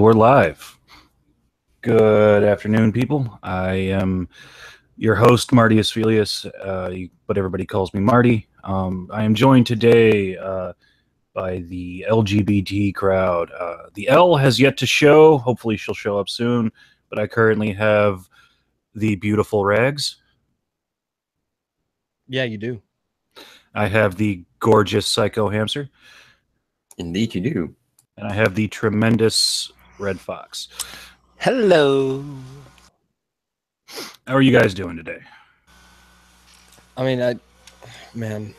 we're live. Good afternoon, people. I am your host, Marty Asphelius, but everybody calls me Marty. I am joined today by the LGBT crowd. The L has yet to show. Hopefully she'll show up soon. But I currently have the beautiful Rags. Yeah, you do. I have the gorgeous Psycho Hamster. Indeed you do. And I have the tremendous Red Fox. Hello. How are you guys doing today? I mean, man,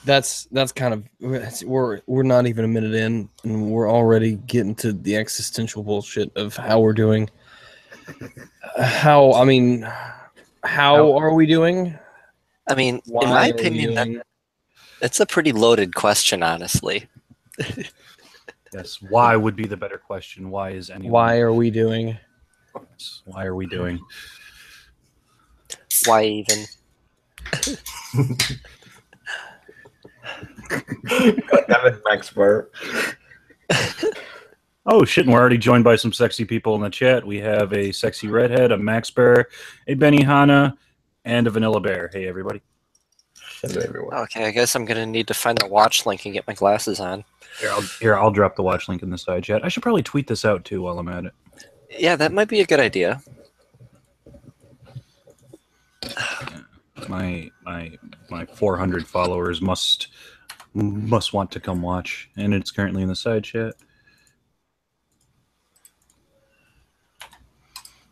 that's kind of we're not even a minute in, and we're already getting to the existential bullshit of how we're doing. How are we doing? I mean, Why in my are we opinion, that's a pretty loaded question, honestly. Yes, why would be the better question. Why is anyone? Why are we doing? Why are we doing? Why even? God damn it, Max Burr. Oh shit, and we're already joined by some sexy people in the chat. We have a sexy redhead, a Max Bear, a Benihana, and a Vanilla Bear. Hey everybody. Hello everyone. Okay, I guess I'm gonna need to find the watch link and get my glasses on. I'll drop the watch link in the side chat. I should probably tweet this out too while I'm at it. Yeah, that might be a good idea. My 400 followers must want to come watch, and it's currently in the side chat.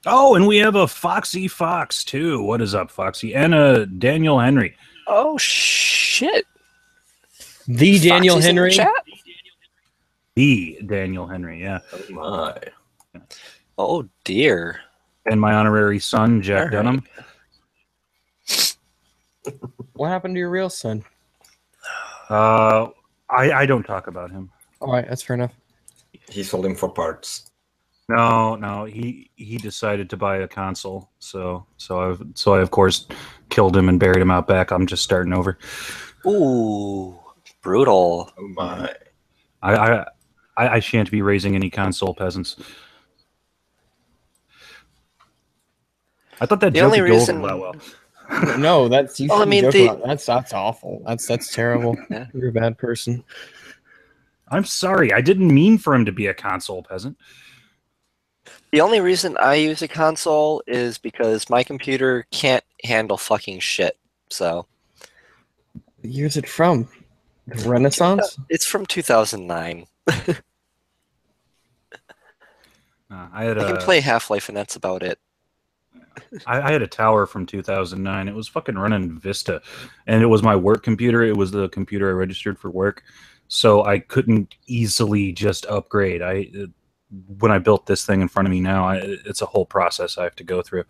Oh, and we have a Foxy Fox too. What is up, Foxy? And a Daniel Henry. Oh shit! The Daniel Foxy's in the Henry. chat? The Daniel Henry, yeah. Oh my. Oh dear. And my honorary son, Jack All right. Dunham. What happened to your real son? I don't talk about him. All right, that's fair enough. He sold him for parts. No, he decided to buy a console, so I of course killed him and buried him out back. I'm just starting over. Ooh, brutal. Oh my. I shan't be raising any console peasants. I thought that The joke only would go reason- over that well. No, that's you. Well, I shouldn't mean, joke about that's awful. That's terrible. Yeah. You're a bad person. I'm sorry, I didn't mean for him to be a console peasant. The only reason I use a console is because my computer can't handle fucking shit. So Where's it from? The Renaissance? it's from 2009. I can play Half-Life, and that's about it. I had a tower from 2009. It was fucking running Vista, and it was my work computer. It was the computer I registered for work, so I couldn't easily just upgrade. When I built this thing in front of me now, it's a whole process I have to go through.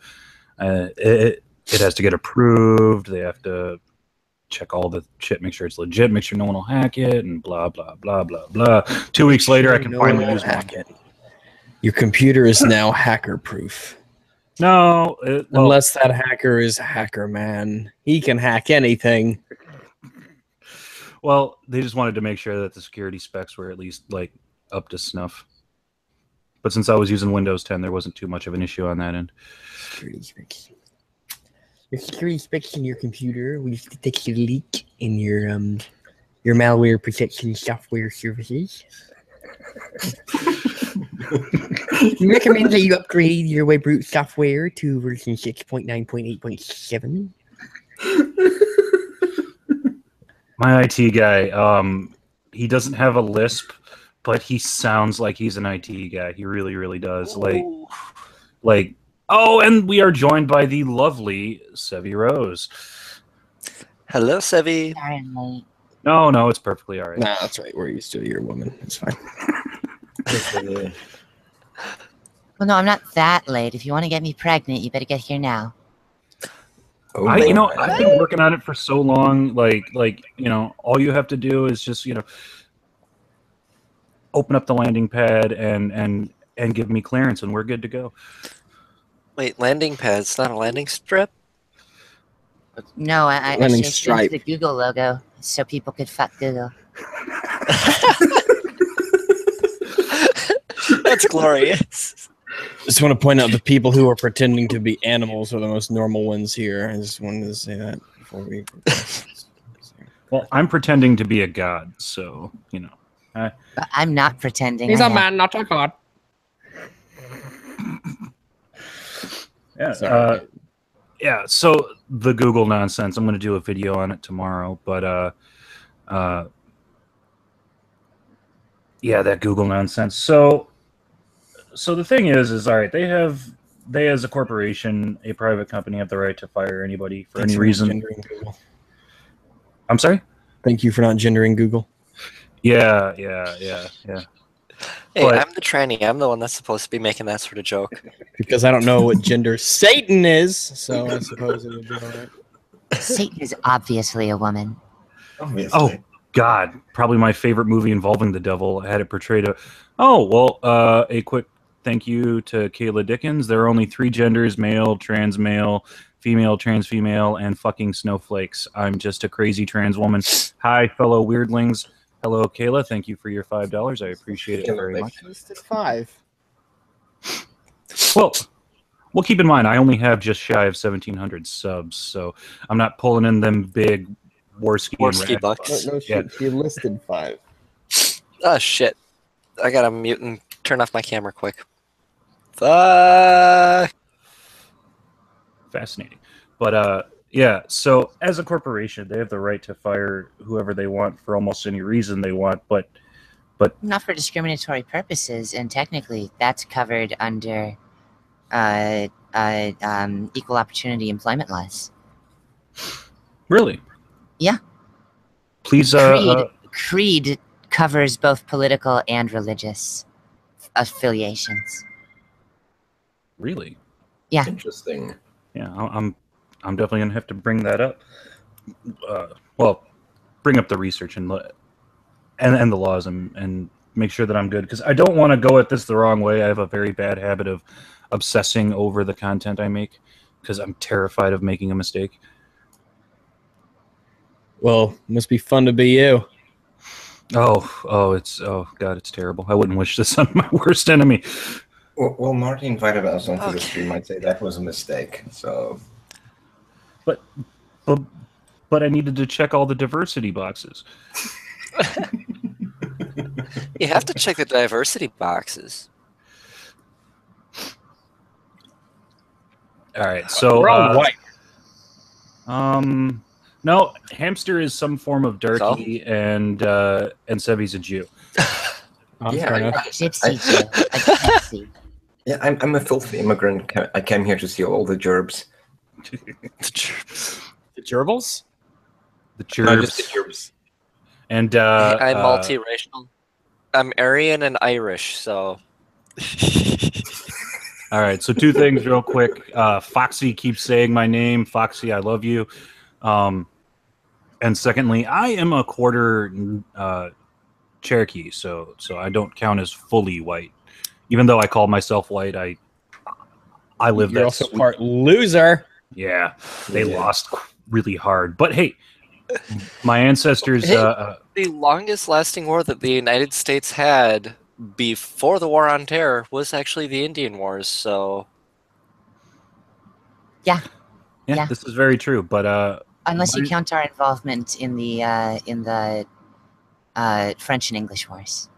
It has to get approved. They have to check all the shit, make sure it's legit, make sure no one will hack it, and blah blah blah blah blah. 2 weeks later, I can finally use one. Your computer is now hacker-proof. No, Unless that hacker is Hacker Man. He can hack anything. well, they just wanted to make sure that the security specs were at least like up to snuff. But since I was using Windows 10, there wasn't too much of an issue on that end. Security specs. Your security specs in your computer will detect a leak in your malware protection software services. We recommend that you upgrade your web root software to version 6.9.8.7. My IT guy, he doesn't have a lisp, but he sounds like he's an IT guy. He really, really does. Ooh. Like, oh, and we are joined by the lovely Sevi Rose. Hello, Sevi. Sorry, I'm late. No, it's perfectly all right. Nah, that's right. We're used to it. You're a woman. It's fine. Well, no, I'm not that late. If you want to get me pregnant, you better get here now. Oh I've my. been working on it for so long. Like all you have to do is just open up the landing pad and give me clearance, and we're good to go. Wait, landing pad's not a landing strip? No, I Landing changed stripe. the Google logo so people could fuck Google. That's glorious. Just want to point out the people who are pretending to be animals are the most normal ones here. I just wanted to say that before we. Well, I'm pretending to be a god, so you know. But I'm not pretending. He's I a have- man, not a god. Yeah. Sorry. Yeah. So the Google nonsense. I'm going to do a video on it tomorrow, but yeah, that Google nonsense. So the thing is all right. They as a corporation, a private company, have the right to fire anybody for Thanks any not reason. gendering Google. I'm sorry. Thank you for not gendering Google. Yeah. Hey, But- I'm the tranny. I'm the one that's supposed to be making that sort of joke. Because I don't know what gender Satan is, so I suppose it would be all right. Satan is obviously a woman. Obviously. Oh God, probably my favorite movie involving the devil. I had it portrayed. A quick thank you to Kayla Dickens. There are only 3 genders: male, trans male, female, trans female, and fucking snowflakes. I'm just a crazy trans woman. Hi, fellow weirdlings. Hello, Kayla. Thank you for your $5. I appreciate it very much. Listed 5. Well, keep in mind, I only have just shy of 1,700 subs, so I'm not pulling in them big Warski and bucks. No, Yeah. she listed 5. Oh shit! I gotta mute and turn off my camera quick. Fuck. Fascinating. But yeah, so as a corporation, they have the right to fire whoever they want for almost any reason they want, but Not for discriminatory purposes, and technically that's covered under equal opportunity employment laws. really. Yeah. Please Creed covers both political and religious affiliations. really. Yeah. Interesting. Yeah, I'm definitely gonna have to bring that up. Well, bring up the research and the laws and make sure that I'm good, because I don't want to go at this the wrong way. I have a very bad habit of obsessing over the content I make because I'm terrified of making a mistake. Well, must be fun to be you. Oh God, it's terrible. I wouldn't wish this on my worst enemy. Well, Marty invited us onto the Okay. stream. I'd say that was a mistake. So But I needed to check all the diversity boxes. You have to check the diversity boxes. All right, so We're all white. no, hamster is some form of darky, and Sevi's a Jew. Oh, Yeah, fair enough. Gypsy Jew, a gypsy. yeah, I'm a filthy immigrant. I came here to see all the gerbs. The gerbils? The No, just the Jerbs. gerbs. And I'm multiracial. I'm Aryan and Irish, so all right, so 2 things real quick. Foxy keeps saying my name. Foxy, I love you. And secondly, I am a quarter Cherokee, so I don't count as fully white. Even though I call myself white, I live You're that also sweet- part loser. Yeah, they Yeah. lost really hard. But hey, my ancestors. the longest lasting war that the United States had before the War on Terror was actually the Indian Wars, so Yeah, Yeah. this is very true. But Unless you Mine- count our involvement in the French and English wars.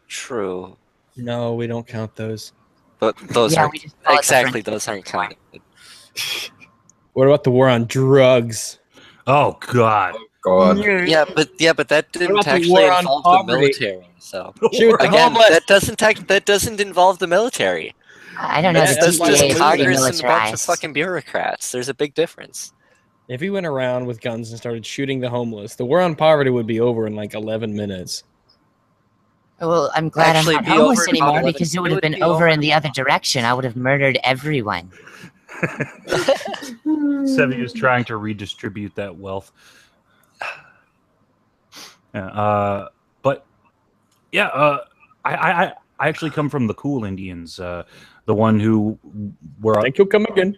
true. No, we don't count those. But those Yeah, aren't we just call it the exactly French those aren't counted. What about the war on drugs? oh God, God. Yeah, but that didn't about the actually war on involve the poverty? military. So Shoot the again, homeless. that doesn't involve the military. I don't know. That's- The That's why DEA just is pretty Congress and a bunch of militarized. fucking bureaucrats. There's a big difference. If he went around with guns and started shooting the homeless, the war on poverty would be over in like 11 minutes. Well, I'm glad Actually, I'm not be over homeless in anymore about 11 because it would it have would been be over over in the other direction. I would have murdered everyone. Sevi is trying to redistribute that wealth. Yeah, but yeah, I actually come from the cool Indians, the one who were Thank you, come again.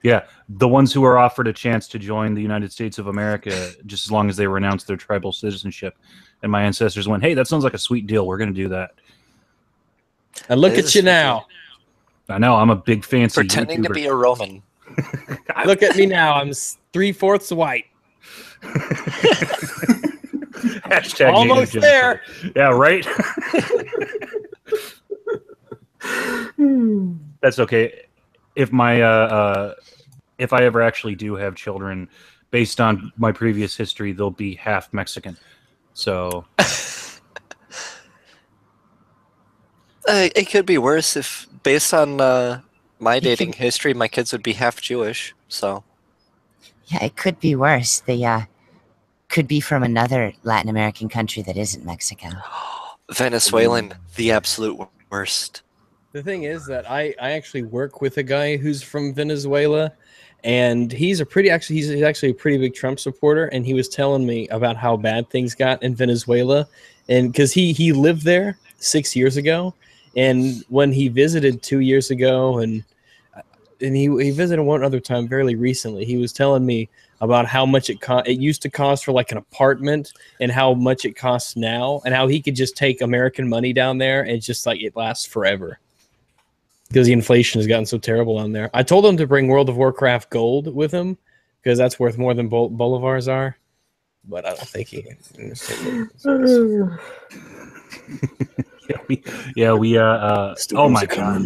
yeah, the ones who were offered a chance to join the United States of America just as long as they renounced their tribal citizenship. And my ancestors went, "Hey, that sounds like a sweet deal. We're going to do that." And look That at is you freaky. now. I know I'm a big fancy Pretending YouTuber. to be a Roman. Look at me now. I'm 3/4 white. Hashtag Almost native there. genocide. Yeah, right. That's okay. If my if I ever actually do have children, based on my previous history, they'll be half Mexican. So It could be worse if, based on my dating history, my kids would be half Jewish. So Yeah, it could be worse. They could be from another Latin American country that isn't Mexico. Venezuelan, the absolute worst. The thing is that I actually work with a guy who's from Venezuela, and he's actually a pretty big Trump supporter, and he was telling me about how bad things got in Venezuela, and because he lived there 6 years ago, and when he visited 2 years ago, and he visited one other time fairly recently, he was telling me about how much it used to cost for like an apartment, and how much it costs now, and how he could just take American money down there and just like it lasts forever. Because the inflation has gotten so terrible on there. I told him to bring World of Warcraft gold with him, because that's worth more than bolivars are. But I don't think he can. Oh my god.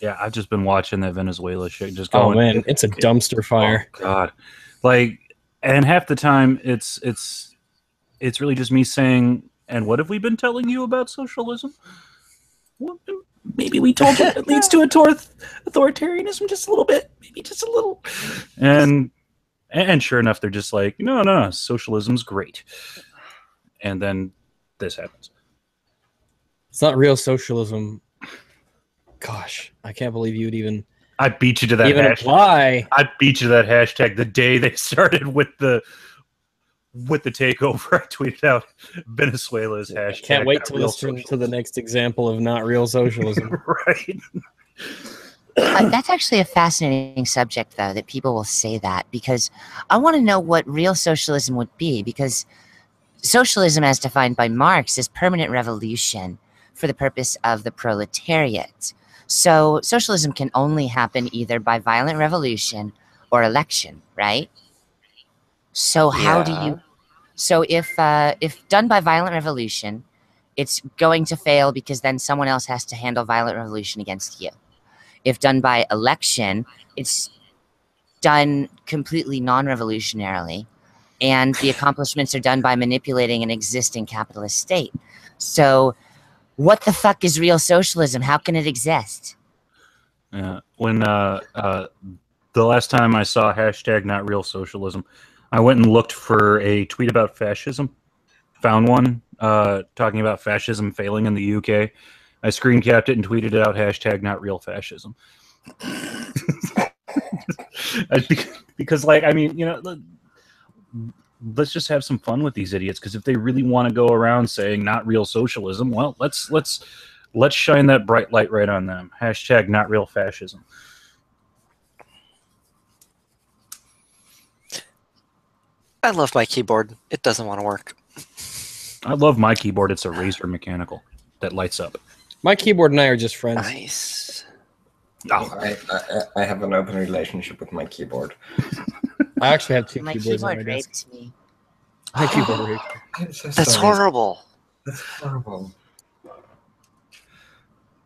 Yeah, I've just been watching that Venezuela shit. Just going. Oh man, it's a dumpster fire. Oh god. Like, and half the time it's really just me saying, and what have we been telling you about socialism? Well, maybe we told you it leads to authoritarianism just a little bit, maybe just a little. And sure enough, they're just like, no, socialism's great. And then this happens. It's not real socialism. Gosh, I can't believe you would even I beat you to that hashtag. apply. I beat you to that hashtag the day they started with the takeover. I tweeted out Venezuela's hashtag. Can't wait to listen to the next example of not real socialism. Right. That's actually a fascinating subject, though, that people will say that, because I want to know what real socialism would be, because socialism, as defined by Marx, is permanent revolution for the purpose of the proletariat. So socialism can only happen either by violent revolution or election, right? So how do you... So if done by violent revolution, it's going to fail because then someone else has to handle violent revolution against you. If done by election, it's done completely non-revolutionarily, and the accomplishments are done by manipulating an existing capitalist state. So what the fuck is real socialism? How can it exist? Yeah. When the last time I saw hashtag not real socialism, I went and looked for a tweet about fascism. Found one talking about fascism failing in the UK. I screen capped it and tweeted it out, hashtag not real fascism. Because, like, I mean, let's just have some fun with these idiots, because if they really want to go around saying not real socialism, well, let's shine that bright light right on them. Hashtag not real fascism. I love my keyboard. It doesn't want to work. I love my keyboard. It's a Razer mechanical that lights up. My keyboard and I are just friends. Nice. Oh. I have an open relationship with my keyboard. I actually have two My keyboards on my keyboard desk. raped me. My keyboard raped me. I'm so That's sorry. horrible. That's horrible.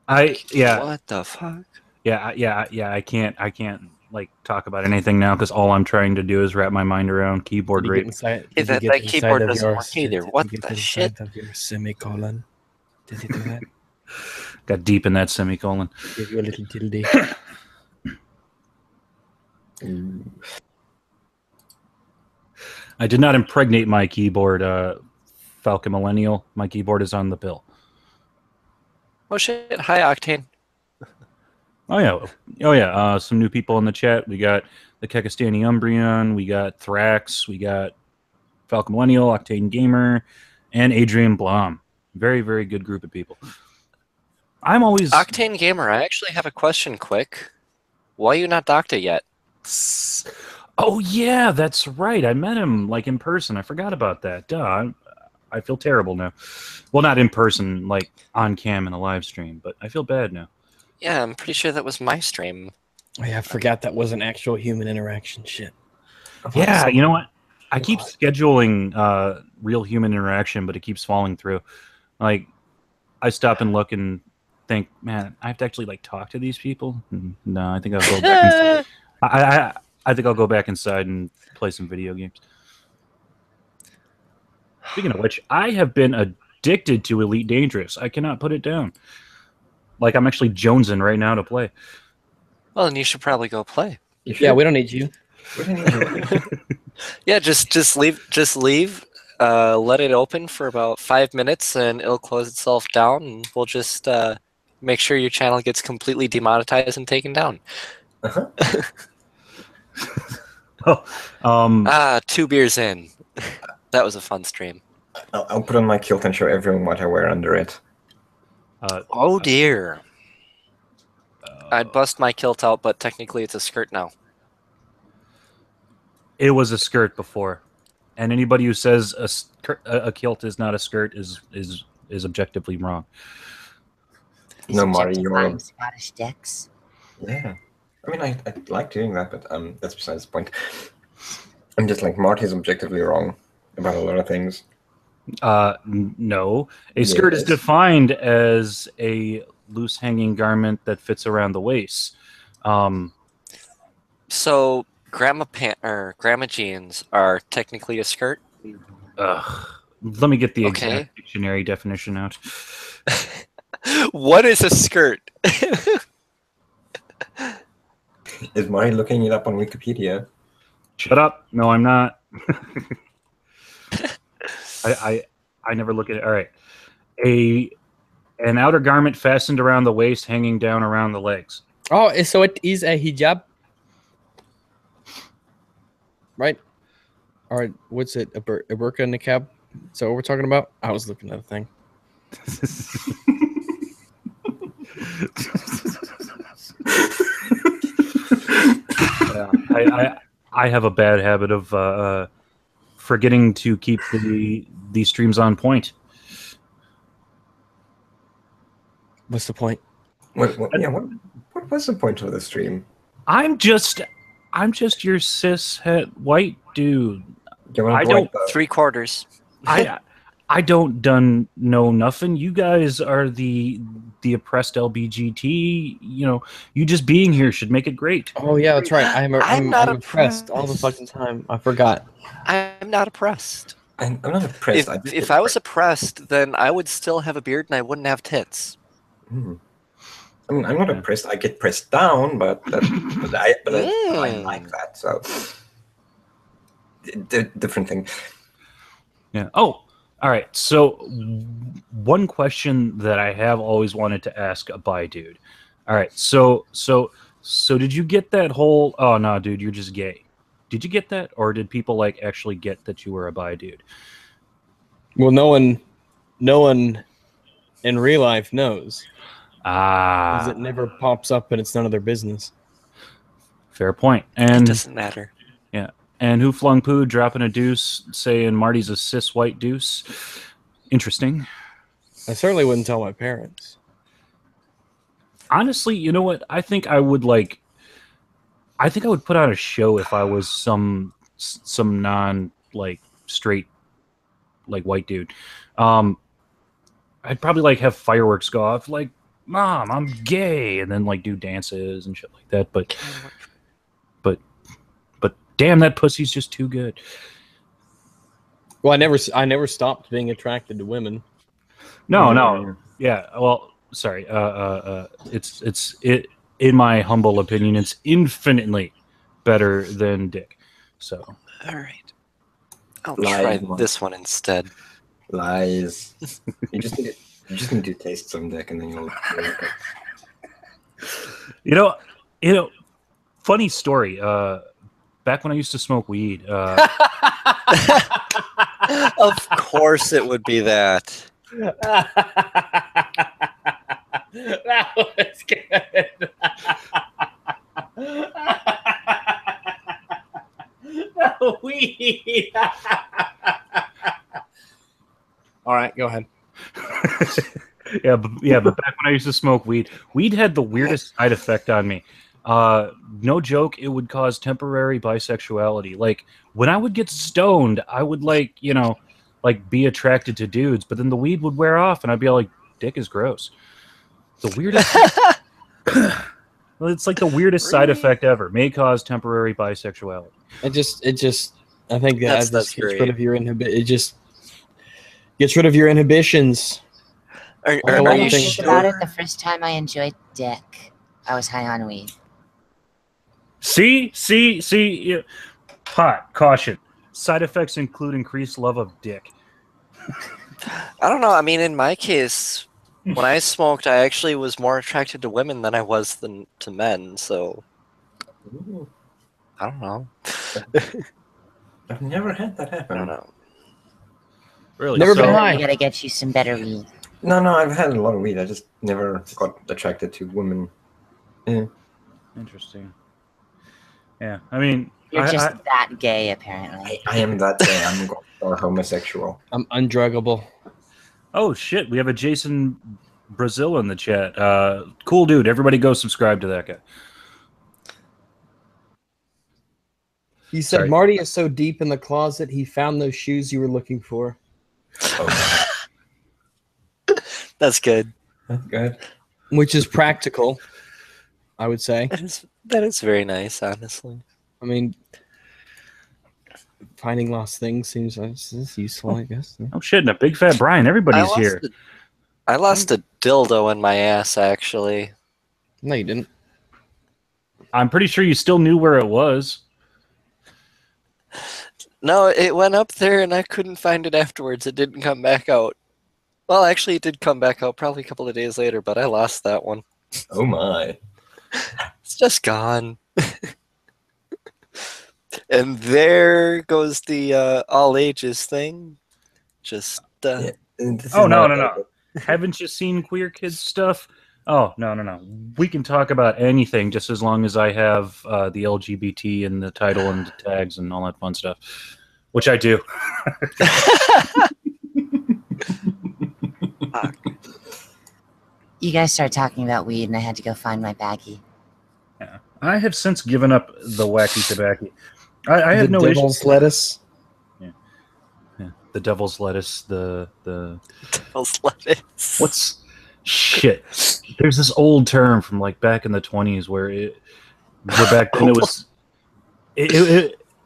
What the fuck? I can't like talk about anything now, because all I'm trying to do is wrap my mind around keyboard Did you rape. get inside- Hey, did you that get inside keyboard of doesn't your- work either. did What you get the inside shit? of your semicolon? Did you do that? Got deep in that semicolon. Give you a little tilde. I did not impregnate my keyboard, Falcon Millennial. My keyboard is on the bill. Oh shit! Hi, Octane. Oh yeah. Some new people in the chat. We got the Kekistani Umbreon. We got Thrax. We got Falcon Millennial, Octane Gamer, and Adrian Blom. Very, very good group of people. I'm always Octane Gamer. I actually have a question. Quick, why you not Doctor yet? Oh yeah, that's right. I met him like in person. I forgot about that. Duh. I feel terrible now. Well, not in person, like on cam in a live stream, but I feel bad now. Yeah, I'm pretty sure that was my stream. Oh, yeah, I forgot that was an actual human interaction shit. Yeah, you know what? I keep scheduling real human interaction, but it keeps falling through. Like, I stop and look and think, man, I have to actually like talk to these people. No, I think I'll go back. I think I'll go back inside and play some video games. Speaking of which, I have been addicted to Elite Dangerous. I cannot put it down. Like, I'm actually jonesing right now to play. Well, then you should probably go play. Yeah, we don't need you. Yeah, just leave. Let it open for about 5 minutes, and it'll close itself down. And we'll just make sure your channel gets completely demonetized and taken down. Oh, 2 beers in. That was a fun stream. I'll put on my kilt and show everyone what I wear under it. Oh dear. I'd bust my kilt out, but technically it's a skirt now. It was a skirt before, and anybody who says a kilt is not a skirt is objectively wrong. No, Marty, Objectifying Scottish dicks. Yeah. I mean, I like doing that, but that's besides the point. I'm just like, Marty's objectively wrong about a lot of things. No. A skirt is defined as a loose hanging garment that fits around the waist. So grandma jeans are technically a skirt? Let me get the exact dictionary definition out. What is a skirt? Is Marty looking it up on Wikipedia? Shut up. No, I'm not. I never look at it. All right. An outer garment fastened around the waist, hanging down around the legs. Oh, so it is a hijab, right? Or what's it? A burqa niqab? Is that what we're talking about? I was looking at a thing. Yeah, I have a bad habit of forgetting to keep the streams on point. What's the point? What was the point of the stream? I'm just your cishet white dude. I don't 3/4. I don't know nothing. You guys are the oppressed LGBT. You know, you just being here should make it great. Oh yeah, that's right. I'm not oppressed all the fucking time. I forgot. I'm not oppressed. I'm not oppressed. If I was oppressed, then I would still have a beard and I wouldn't have tits. I mean, I'm not oppressed. I get pressed down, but I like that. So, different thing. Yeah. Oh, all right. So, one question that I have always wanted to ask a bi dude. All right. So did you get that whole? Oh no, dude, you're just gay. Did you get that, or did people like actually get that you were a bi dude? Well, no one in real life knows. Because it never pops up and it's none of their business. Fair point. And it doesn't matter. Yeah. And who flung poo dropping a deuce saying Marty's a cis white deuce? Interesting. I certainly wouldn't tell my parents. Honestly, you know what? I think I would put on a show if I was some non like straight like white dude. I'd probably like have fireworks go off like, Mom, I'm gay, and then like do dances and shit like that. But damn, that pussy's just too good. Well, I never stopped being attracted to women. No. Yeah. Well, sorry. It's in my humble opinion, it's infinitely better than dick. So. All right. I'll try this one instead. Lies. You just need to taste some dick, and then you'll. You know. Funny story. Back when I used to smoke weed. Of course, it would be that. That was good. Weed. right, go ahead. But back when I used to smoke weed had the weirdest side effect on me. No joke, it would cause temporary bisexuality. Like when I would get stoned, I would like be attracted to dudes, but then the weed would wear off, and I'd be like, "Dick is gross." The weirdest. Well, it's like the weirdest side effect ever. May cause temporary bisexuality. It just. I think that That's just gets great. rid of your It just gets rid of your inhibitions. Are a lot I of think things about do. it. The first time I enjoyed dick, I was high on weed. See, yeah. Pot caution. Side effects include increased love of dick. I don't know. I mean, in my case, when I smoked, I actually was more attracted to women than I was to men. So Ooh, I don't know. I've never had that I happen. don't know. Really? Never been So- high. We gotta get you some better weed. No, I've had a lot of weed. I just never got attracted to women. Interesting. Yeah, I mean, You're I- just that gay, apparently. I am that gay. I'm or homosexual. I'm undruggable. oh shit, we have a Jason Brazil in the chat. Cool dude. Everybody go subscribe to that guy. He said Sorry. Marty is so deep in the closet he found those shoes you were looking for. Oh, That's good. that's good. Which is practical, I would say. That is very nice, honestly. I mean, finding lost things seems useful, I guess. Oh shit, and a big fat Brian. Everybody's here. I lost a dildo in my ass, actually. No, you didn't. I'm pretty sure you still knew where it was. No, it went up there and I couldn't find it afterwards. It didn't come back out. Well, actually, it did come back out probably a couple of days later, but I lost that one. Oh my. It's just gone. And there goes the all ages thing. Just Yeah. This Oh, is no, not no, like no. Haven't you seen queer kids stuff? Oh, no. We can talk about anything just as long as I have the LGBT in the title and the tags and all that fun stuff, which I do. You guys started talking about weed, and I had to go find my baggie. Yeah. I have since given up the wacky tobacco. I have no devil's issues. lettuce. Yeah. The devil's lettuce, the Devil's lettuce. what's shit? There's this old term from like back in the 20s where back then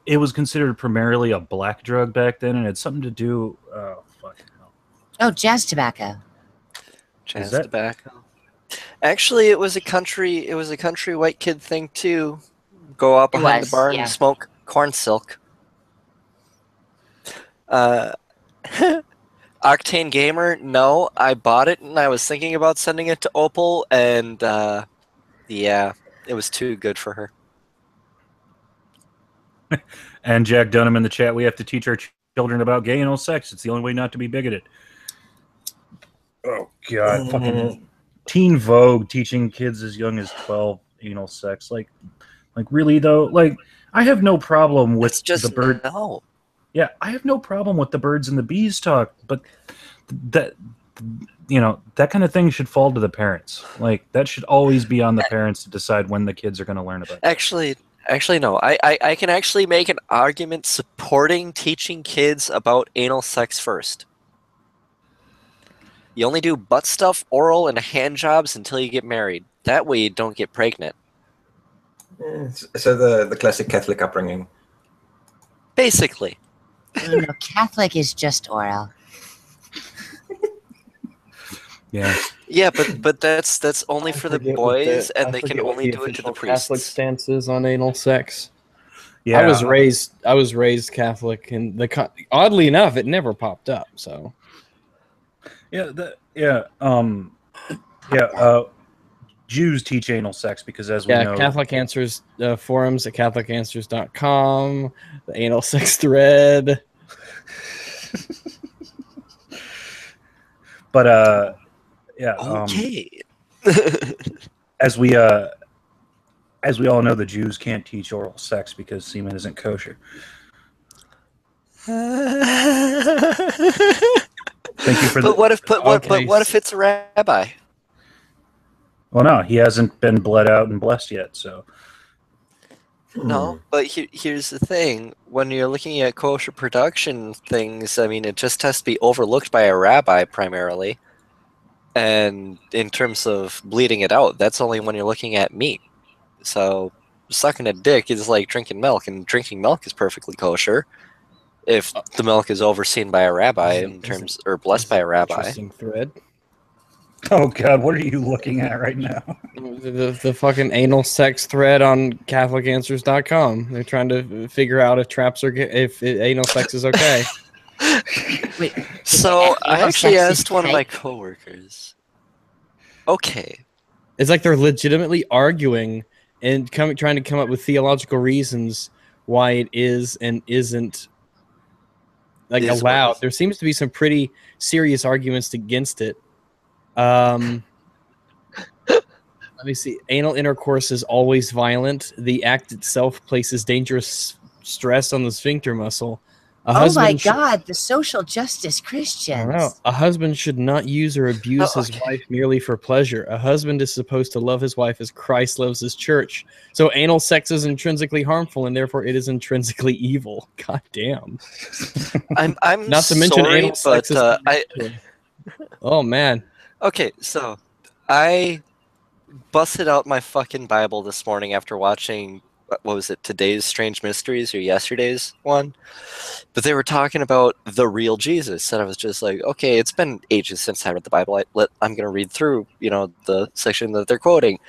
it was considered primarily a black drug back then, and it had something to do. Oh fucking hell! Oh, jazz tobacco. Jazz that- tobacco. Actually, it was a country white kid thing too. Go out It behind was, the bar yeah. and smoke corn silk. Octane Gamer, no, I bought it and I was thinking about sending it to Opal, and yeah, it was too good for her. And Jack Dunham in the chat. We have to teach our children about gay anal sex. It's the only way not to be bigoted. Oh god, fucking Teen Vogue teaching kids as young as 12 anal sex. Like really though. Like I have no problem with It's just the bird. no. Yeah, I have no problem with the birds and the bees talk, but that that kind of thing should fall to the parents. Like that should always be on the parents to decide when the kids are going to learn about it. Actually, no. I can actually make an argument supporting teaching kids about anal sex first. You only do butt stuff, oral, and hand jobs until you get married. That way you don't get pregnant. So the classic Catholic upbringing. Basically. Catholic is just oral. Yeah. Yeah, but that's only for the forget what boys, the- I and they can forget what only the do it to the official Catholic priests. stance is on anal sex. Yeah. I was raised Catholic, and oddly enough, it never popped up. So Jews teach anal sex because, as we yeah, know, Catholic Answers forums at CatholicAnswers.com, the anal sex thread. but yeah, Okay. as we all know, the Jews can't teach oral sex because semen isn't kosher. Thank you for But what if Okay. what if it's a rabbi? Well, no, he hasn't been bled out and blessed yet, so. No, but here's the thing. When you're looking at kosher production things, I mean, it just has to be overlooked by a rabbi primarily. And in terms of bleeding it out, that's only when you're looking at meat. So sucking a dick is like drinking milk, and drinking milk is perfectly kosher if the milk is overseen by a rabbi in terms, or blessed by a rabbi. Interesting thread. Oh God, what are you looking at right now? The fucking anal sex thread on CatholicAnswers.com. They're trying to figure out if anal sex is okay. Wait, So I anal actually sex is asked one of my tight? coworkers. Okay, It's like they're legitimately arguing and trying to come up with theological reasons why it is and isn't like Is or allowed. isn't. There seems to be some pretty serious arguments against it. Let me see. Anal intercourse is always violent. The act itself places dangerous stress on the sphincter muscle. Oh my God, the social justice I don't know. Christians. A husband should not use or abuse his wife merely for pleasure. A husband is supposed to love his wife as Christ loves his church. So anal sex is intrinsically harmful, and therefore it is intrinsically evil. God damn. I'm Not to mention sorry, anal sex but is Oh man. okay, so I busted out my fucking Bible this morning after watching, what was it, today's Strange Mysteries or yesterday's one? But they were talking about the real Jesus, and I was just like, okay, it's been ages since I read the Bible. I'm going to read through, the section that they're quoting.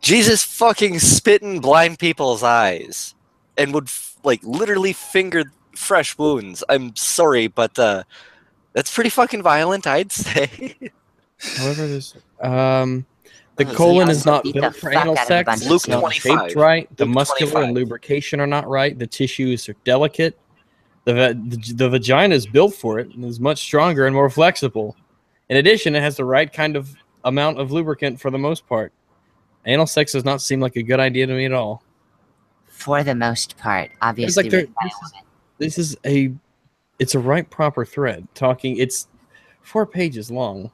Jesus fucking spit in blind people's eyes and would literally finger fresh wounds. I'm sorry, but that's pretty fucking violent, I'd say. However, there's the Oh, colon is also not beat the built for fuck anal out of a sex. bunch of Luke It's not 25. shaped right. The Luke muscular 25. and lubrication are not right. The tissues are delicate. The vagina is built for it and is much stronger and more flexible. In addition, it has the right kind of amount of lubricant for the most part. Anal sex does not seem like a good idea to me at all. For the most part, It's obviously. like with it's a right proper thread. It's 4 pages long.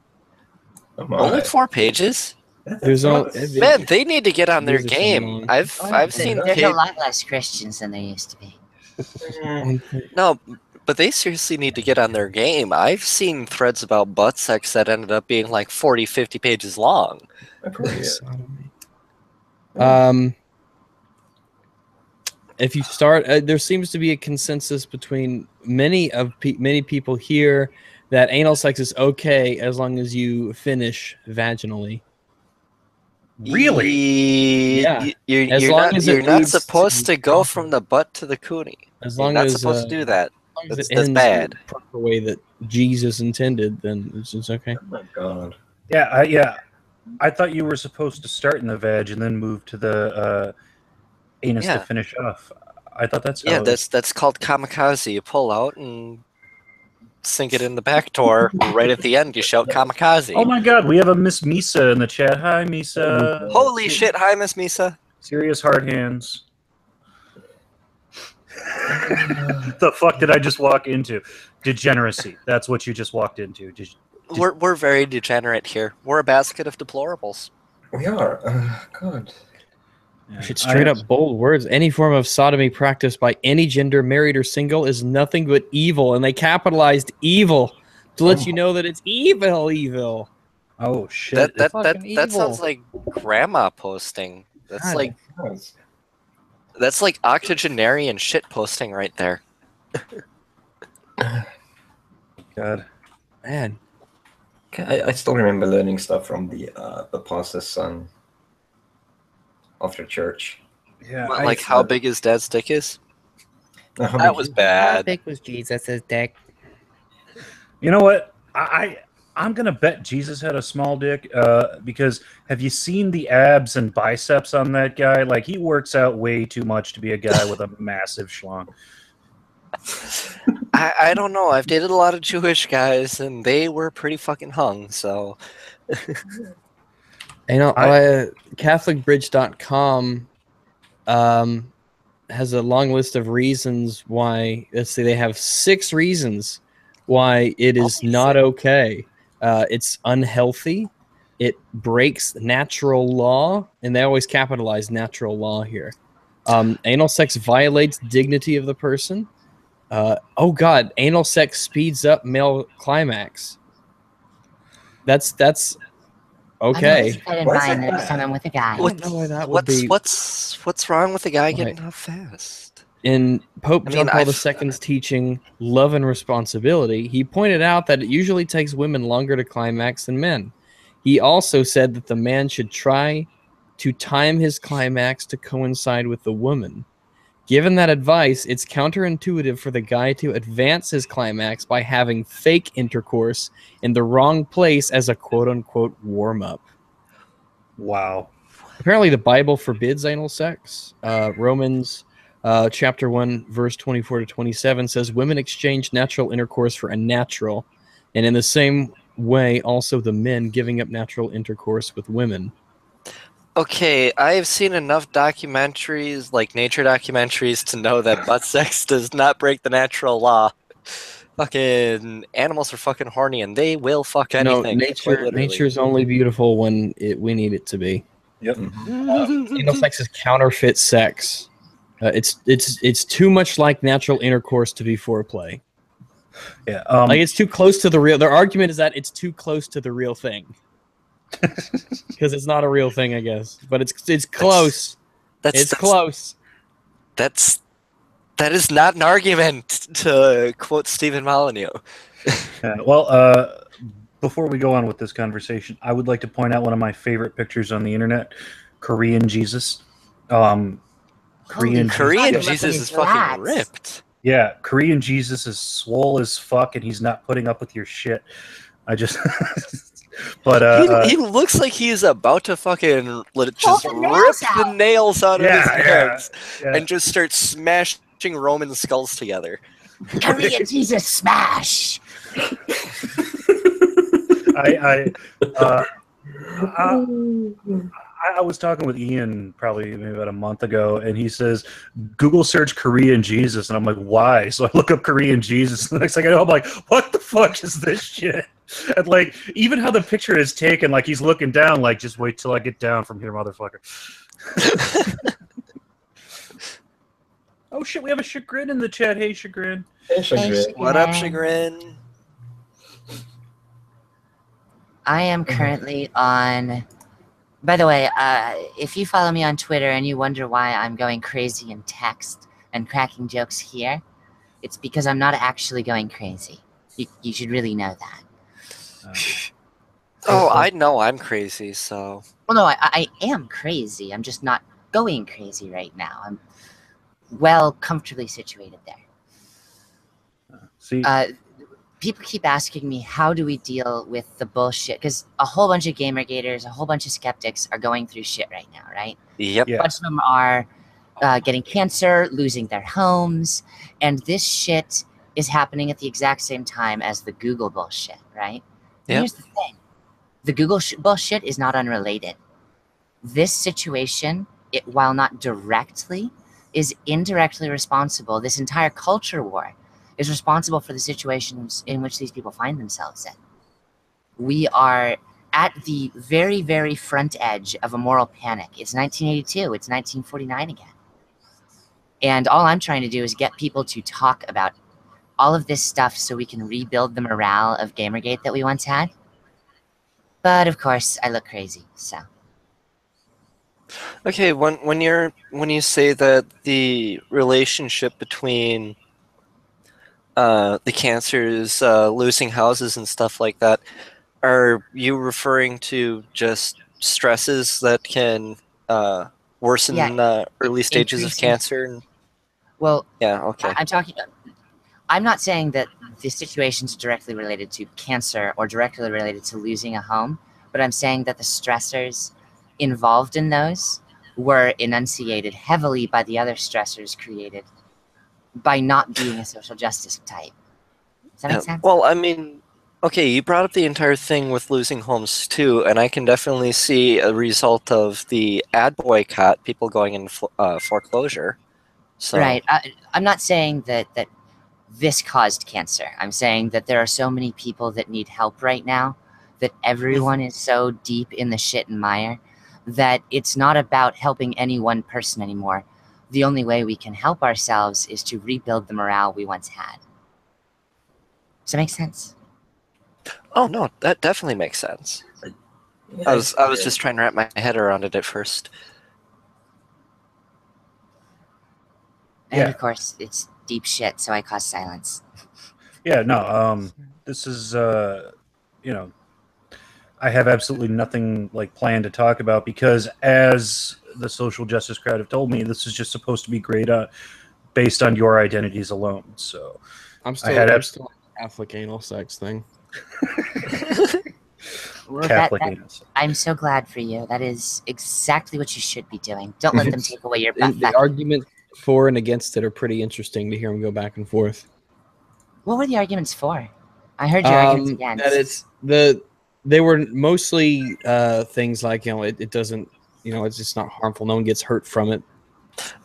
Oh my. Only 4 pages? There's all Man, they need to get on their These are so game. long. I've seen there's a lot less Christians than there used to be. No, but they seriously need to get on their game. I've seen threads about butt sex that ended up being like 40, 50 pages long. If you start, there seems to be a consensus between many people here that anal sex is okay as long as you finish vaginally. Really? Yeah. As You're long not, as you're it not leads supposed to go proper- from the butt to the coonie. As You're long not as supposed to do that. as long as That's it ends bad. the proper way that Jesus intended, then it's okay. Oh my god. Yeah. I thought you were supposed to start in the veg and then move to the anus Yeah. to finish off. I thought that's how Yeah, it was. that's called kamikaze. You pull out and sink it in the back door. Right at the end, you shout kamikaze. Oh my God, we have a Miss Misa in the chat. Hi, Misa. Holy shit! Hi, Miss Misa. Serious hard hands. The fuck did I just walk into? Degeneracy. That's what you just walked into. We're very degenerate here. We're a basket of deplorables. We are. God. It's straight up bold words. Any form of sodomy practiced by any gender, married or single, is nothing but evil. And they capitalized evil to let you know that it's evil. Oh shit! That sounds like grandma posting. That's God. that's like octogenarian shit posting right there. God. Man. I still remember learning stuff from the pastor's son after church. Yeah. Like how big his dad's dick is? That was How bad. big was Jesus' dick? You know what? I'm gonna bet Jesus had a small dick because have you seen the abs and biceps on that guy? Like he works out way too much to be a guy with a massive schlong. I don't know. I've dated a lot of Jewish guys, and they were pretty fucking hung. So, CatholicBridge.com has a long list of reasons why. Let's see, they have 6 reasons why it is not okay. It's unhealthy. It breaks natural law, and they always capitalize natural law here. Anal sex violates dignity of the person. Oh God, anal sex speeds up male climax. That's I'm gonna okay. keep that in Why is mind that the next bad? time I'm with a guy. I don't know why that would be. What's wrong with the guy Right. getting off fast? In Pope I John mean, Paul I've- II's teaching Love and Responsibility, he pointed out that it usually takes women longer to climax than men. He also said that the man should try to time his climax to coincide with the woman. Given that advice, it's counterintuitive for the guy to advance his climax by having fake intercourse in the wrong place as a quote-unquote warm-up. Wow. Apparently, the Bible forbids anal sex. Romans chapter 1, verse 24 to 27 says, women exchange natural intercourse for unnatural, and in the same way, also the men giving up natural intercourse with women. Okay, I've seen enough documentaries, like nature documentaries, to know that butt sex does not break the natural law. Fucking animals are fucking horny, and they will fuck anything. No, quite literally. nature's only beautiful when we need it to be. Yep. Anal sex is counterfeit sex. It's too much like natural intercourse to be foreplay. Yeah. Like it's too close to the real. Their argument is that it's too close to the real thing because it's not a real thing, I guess. But it's close. It's close. That is not an argument, to quote Stephen Molyneux. Well, before we go on with this conversation, I would like to point out one of my favorite pictures on the internet: Korean Jesus. Korean Korean Jesus. Jesus is Relax. fucking ripped. Yeah, Korean Jesus is swole as fuck, and he's not putting up with your shit. I just, but He looks like he's about to fucking just the rip nails the out. nails out of his Yeah, hands yeah. and just start smashing Roman skulls together. Korean Jesus smash. I was talking with Ian probably maybe about a month ago, and he says, Google search Korean Jesus. And I'm like, why? So I look up Korean Jesus. And the next thing I know, I'm like, what the fuck is this shit? And like, even how the picture is taken, like he's looking down, like, just wait till I get down from here, motherfucker. Oh shit, we have a Chagrin in the chat. Hey, Chagrin. Hey, Chagrin. What up, Chagrin? I am currently on. By the way, if you follow me on Twitter and you wonder why I'm going crazy in text and cracking jokes here, it's because I'm not actually going crazy. You should really know that. Oh, I know I'm crazy, so. Well, no, I am crazy. I'm just not going crazy right now. I'm well comfortably situated there. See, People keep asking me, how do we deal with the bullshit? Because a whole bunch of Gamergaters, a whole bunch of skeptics are going through shit right now, right? Yep. Yeah. A bunch of them are getting cancer, losing their homes, and this shit is happening at the exact same time as the Google bullshit, right? And Yep. here's the thing. The Google bullshit is not unrelated. This situation, while not directly, is indirectly responsible. This entire culture war is responsible for the situations in which these people find themselves in. We are at the very, very front edge of a moral panic. It's 1982. It's 1949 again. And all I'm trying to do is get people to talk about all of this stuff so we can rebuild the morale of Gamergate that we once had. But of course, I look crazy, so. Okay, when you say that the relationship between the cancers, losing houses and stuff like that, are you referring to just stresses that can worsen early stages of Increasing- cancer? Well, Yeah, okay. I'm not saying that the situation's directly related to cancer or directly related to losing a home, but I'm saying that the stressors involved in those were enunciated heavily by the other stressors created by not being a social justice type. Does that make sense? Well, I mean, okay, you brought up the entire thing with losing homes too, and I can definitely see a result of the ad boycott, people going in foreclosure. So. Right. I'm not saying that this caused cancer. I'm saying that there are so many people that need help right now, that everyone is so deep in the shit and mire, that it's not about helping any one person anymore. The only way we can help ourselves is to rebuild the morale we once had. Does that make sense? Oh no, that definitely makes sense. Yeah, I was just trying to wrap my head around it at first. And Yeah. of course, it's deep shit, so I cause silence. Yeah, no, this is, you know, I have absolutely nothing like planned to talk about because, as the social justice crowd have told me, this is just supposed to be great based on your identities alone. So I'm had still on the Catholic anal sex thing. Well, Catholic anus. I'm so glad for you. That is exactly what you should be doing. Don't let them take away your And the butt. arguments for and against it are pretty interesting to hear them go back and forth. What were the arguments for? I heard your arguments against. That it's they were mostly things like, it doesn't, it's just not harmful. No one gets hurt from it.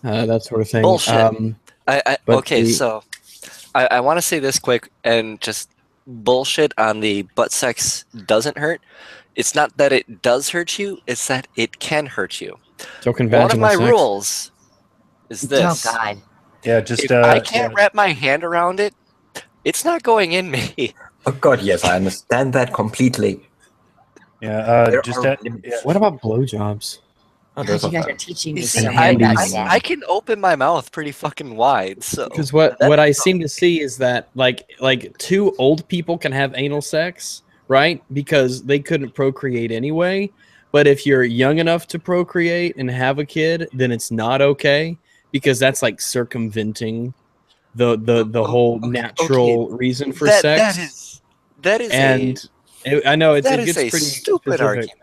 That sort of thing. Bullshit. But so I want to say this quick and just bullshit on the butt sex doesn't hurt. It's not that it does hurt you, it's that it can hurt you. So can One of my sex. rules is this. Oh, God. Yeah, just If I can't wrap my hand around it, it's not going in me. Oh God, yes, I understand that completely. Yeah, There just are What about blowjobs? Oh, God, those you are guys fun. are teaching me You so see, much handies. about sex. I can open my mouth pretty fucking wide. So Because what I seem to see is that like two old people can have anal sex, right? Because they couldn't procreate anyway. But if you're young enough to procreate and have a kid, then it's not okay because that's like circumventing the whole natural reason for sex. that is And I know it that gets is a pretty stupid specific. argument.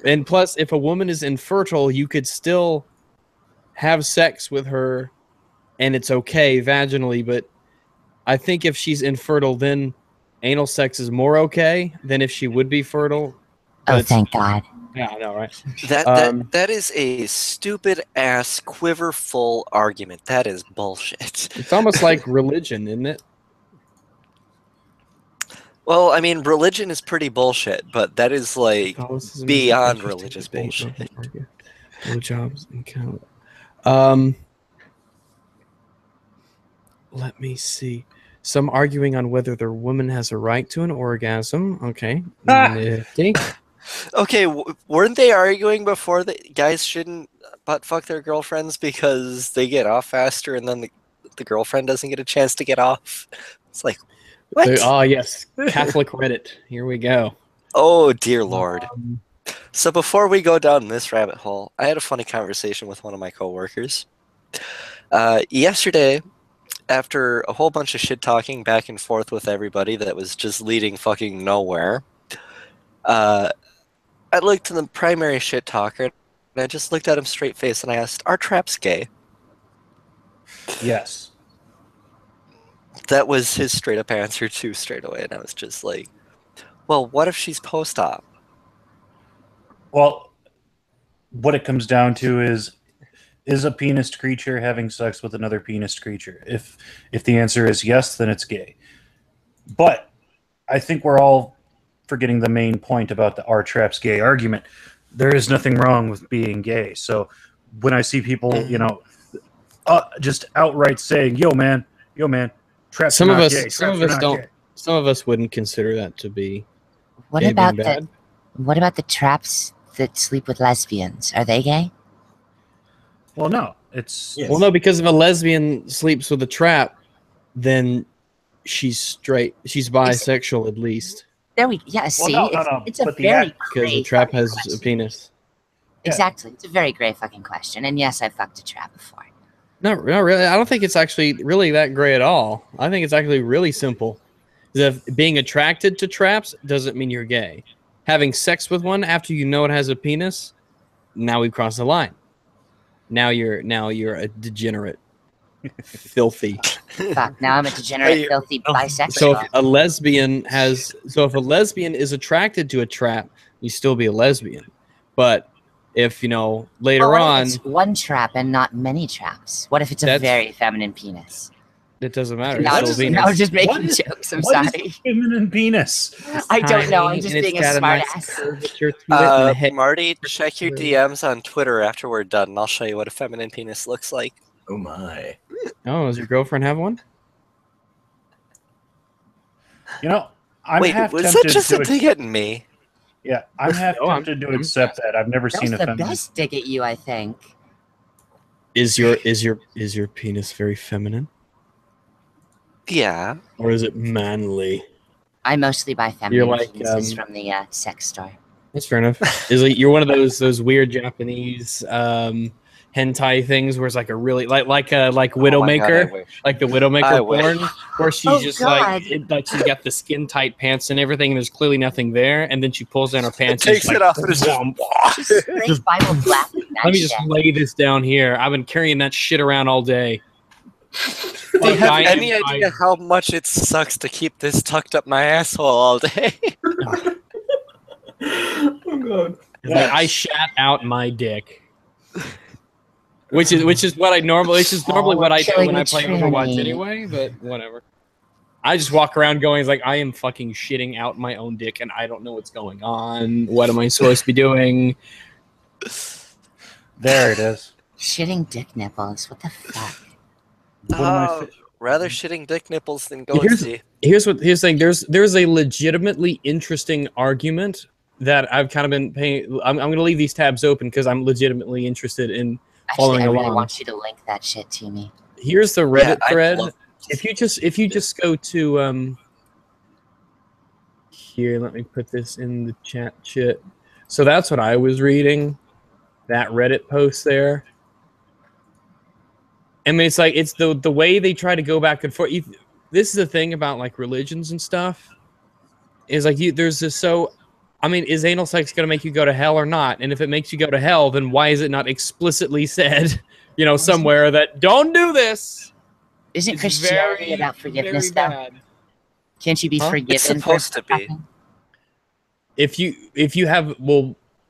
And plus, if a woman is infertile, you could still have sex with her and it's okay vaginally. But I think if she's infertile, then anal sex is more okay than if she would be fertile. But Oh, it's- thank God. Yeah, I know, right? That is a stupid ass quiverful argument. That is bullshit. It's almost like religion, isn't it? Well, I mean, religion is pretty bullshit, but that is like Catholicism beyond is religious interesting. bullshit. Blowjobs and count. Let me see. Some arguing on whether the woman has a right to an orgasm. Okay. Nifty. Okay, weren't they arguing before that guys shouldn't butt fuck their girlfriends because they get off faster and then the girlfriend doesn't get a chance to get off? It's like, what? Oh, yes. Catholic Reddit. Here we go. Oh, dear Lord. So before we go down this rabbit hole, I had a funny conversation with one of my coworkers. Yesterday, after a whole bunch of shit talking back and forth with everybody that was just leading fucking nowhere, I looked at the primary shit talker and I just looked at him straight face and I asked, "Are traps gay?" yes. That was his straight up answer too, straight away, and I was just like, well, what if she's post-op? Well, what it comes down to is a penis creature having sex with another penis creature? If the answer is yes, then it's gay. But I think we're all forgetting the main point about the "are traps gay" argument. There is nothing wrong with being gay. So when I see people, just outright saying, yo man, traps Some are of not us, gay. some of traps are us not don't. gay." Some of us wouldn't consider that to be. What gay about being the bad. What about the traps that sleep with lesbians? Are they gay? Well, no, it's Yes. Well, no, because if a lesbian sleeps with a trap, then she's straight. She's bisexual at least There we see. no, it's, no, it's a but the very act- because gray the trap fucking has question. a penis. Yeah. Exactly. It's a very gray fucking question. And yes, I fucked a trap before. No, really. I don't think it's actually really that gray at all. I think it's actually really simple. If being attracted to traps doesn't mean you're gay. Having sex with one after you know it has a penis, now we've crossed the line. Now you're a degenerate, filthy. Fuck. Now I'm a degenerate, filthy bisexual. So if a lesbian is attracted to a trap, you still be a lesbian. But if later Well, what on, if it's one trap and not many traps? What if it's a That's- very feminine penis? It doesn't matter. No, It's still I was Venus. just making What is- jokes. I'm What is sorry. feminine penis? I don't know. I'm Tiny, just and it's being a got smart nice ass. curvature to it and a head. Marty, check your DMs on Twitter after we're done, and I'll show you what a feminine penis looks like. Oh my. Oh, does your girlfriend have one? You know, I'm Wait, half was tempted that just to a dig at me? Yeah, I'm half No, I'm- tempted to accept that. I've never That seen was a the feminine. best dig at you, I think. Is your penis very feminine, Yeah. or is it manly? I mostly buy You're feminine like, penises from the sex store. That's fair enough. Is like you're one of those weird Japanese hentai things where it's like a really like Oh my God, I Widowmaker, wish. like the Widowmaker I wish. porn, where she's Oh, just God. like she's got the skin tight pants and everything, and there's clearly nothing there, and then she pulls down her pants, Takes and it off and it's just Just straight Bible flapping that let me shit. just lay this down here. I've been carrying that shit around all day. Do you have I any am- idea how much it sucks to keep this tucked up my asshole all day? Oh god. It's like I shat out my dick. Which is what I normally what I do killing when I the play Overwatch Trinity. anyway, but whatever. I just walk around going it's like I am fucking shitting out my own dick and I don't know what's going on. What am I supposed to be doing? There it is. Shitting dick nipples. What the fuck? One of my fa- Rather shitting dick nipples than go and Here's- see. Here's the thing. There's a legitimately interesting argument that I've kind of been paying. I'm going to leave these tabs open because I'm legitimately interested in following Actually, I really along. want you to link that shit to me. Here's the Reddit I'd thread. love- If you just go to here, let me put this in the chat shit. So that's what I was reading, that Reddit post there. I mean, it's like it's the way they try to go back and forth. This is the thing about like religions and stuff. Is like there's this I mean, is anal sex going to make you go to hell or not? And if it makes you go to hell, then why is it not explicitly said, somewhere that don't do this? Isn't It's Christianity very, about forgiveness, very though? bad. Can't you be Huh? forgiven? It's for supposed to be. something? If you have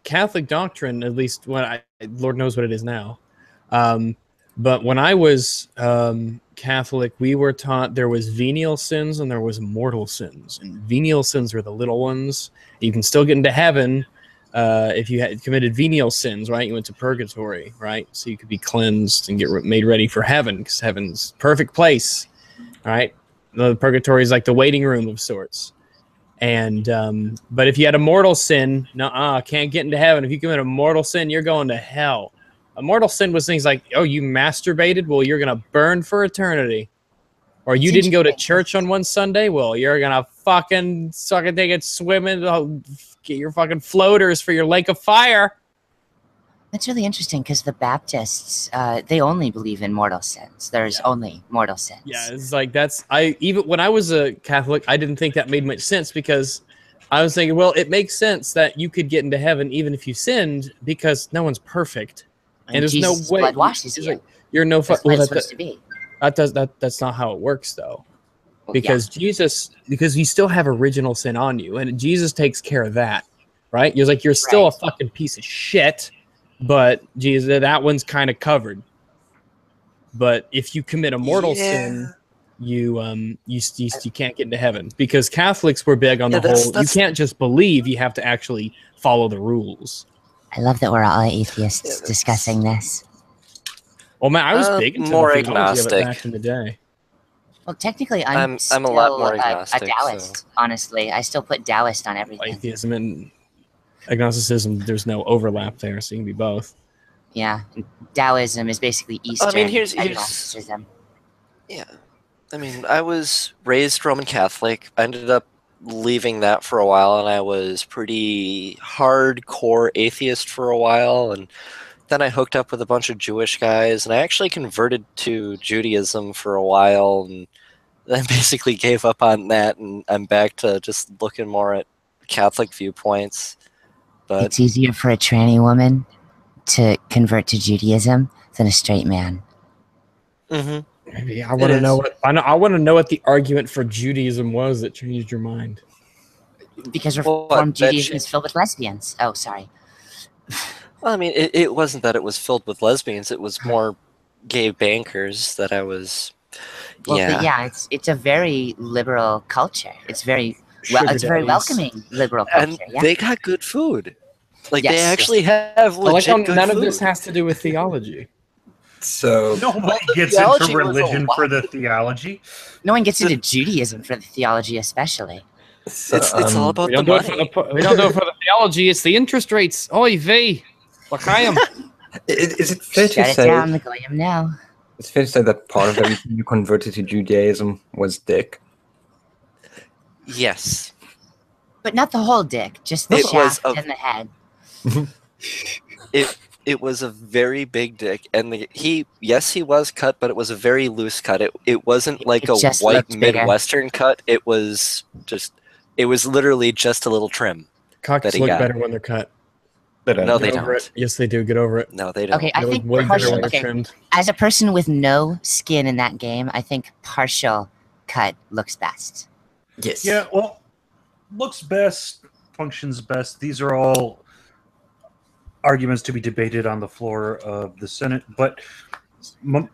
Catholic doctrine, at least Lord knows what it is now. But when I was Catholic, we were taught there was venial sins and there was mortal sins. And venial sins are the little ones. You can still get into heaven if you had committed venial sins, right? You went to purgatory, right? So you could be cleansed and get made ready for heaven because heaven's perfect place, right? The purgatory is like the waiting room of sorts. And but if you had a mortal sin, can't get into heaven. If you commit a mortal sin, you're going to hell. A mortal sin was things like, oh, you masturbated? Well, you're going to burn for eternity. Or you didn't go to church on one Sunday? Well, you're going to fucking suck a dick and swim in, get your fucking floaters for your lake of fire. That's really interesting because the Baptists, they only believe in mortal sins. There's only mortal sins. Yeah, it's like even when I was a Catholic, I didn't think that made much sense because I was thinking, well, it makes sense that you could get into heaven even if you sinned because no one's perfect. And there's Jesus' no way blood washes it's you. like, you're no That's what it's supposed to be. that's not how it works though. Well, Because because you still have original sin on you, and Jesus takes care of that, right? You're still a fucking piece of shit, but Jesus, that one's kind of covered. But if you commit a mortal sin, you can't get into heaven because Catholics were big on the whole. You can't just believe; you have to actually follow the rules. I love that we're all atheists discussing this. Well, man, I was big into more the theology of it agnostic. back in the day. Well, technically, I'm a lot more a agnostic, Taoist, so. honestly. I still put Taoist on everything. Atheism and agnosticism, there's no overlap there, so you can be both. Yeah. Taoism is basically Eastern here's agnosticism. Yeah. I mean, I was raised Roman Catholic. I ended up leaving that for a while, and I was pretty hardcore atheist for a while, and then I hooked up with a bunch of Jewish guys, and I actually converted to Judaism for a while, and then basically gave up on that, and I'm back to just looking more at Catholic viewpoints. But It's easier for a tranny woman to convert to Judaism than a straight man. Maybe I want to know what I want to know what the argument for Judaism was that changed your mind. Because Reformed Judaism is filled with lesbians. Oh, sorry. Well, I mean, it wasn't that it was filled with lesbians. It was more gay bankers that I was Well, yeah. but yeah, it's a very liberal culture. It's very Sugar it's very daddies. welcoming liberal And culture. Yeah. they got good food. Like they Yes. actually have I like how legit good none food. of this has to do with theology. So Nobody the gets theology into was a religion for lot. the theology. No one gets into Judaism for the theology, especially. It's all about We the don't do it for money. we don't do it for the theology. It's the interest rates. Oy vey, l'chaim. is it fair to Shut it say? down, the goyim now. It's fair to say that part of the reason you converted to Judaism was dick. Yes. But not the whole dick, just the It was shaft a- and the head. It was a very big dick, and he was cut, but it was a very loose cut. It wasn't like It a just white looked bigger. Midwestern cut. It was literally just a little trim. Cocks That he look got. better when they're cut. No, they Get over don't. it. Yes, they do. Get over it. No, they don't. Okay, I They look think way better partial. when they're Okay, trimmed. as a person with no skin in that game, I think partial cut looks best. Yes. Yeah, well, looks best, functions best. These are all arguments to be debated on the floor of the Senate. But my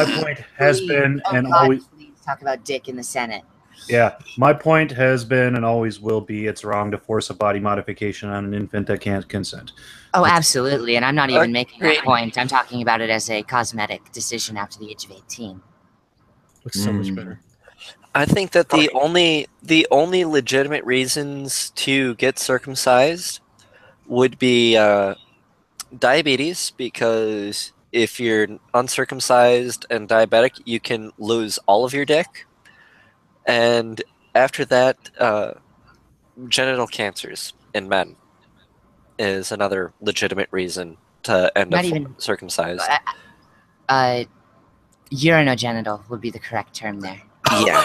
point has been and always, please talk about dick in the Senate. yeah, my point has been and always will be: it's wrong to force a body modification on an infant that can't consent. Oh, absolutely, and I'm not even making that Agreed. point. I'm talking about it as a cosmetic decision after the age of 18. Looks so much better. I think that the only legitimate reasons to get circumcised would be diabetes, because if you're uncircumcised and diabetic, you can lose all of your dick. And after that, genital cancers in men is another legitimate reason to end Not up even- circumcised. Urinogenital would be the correct term there. Yeah.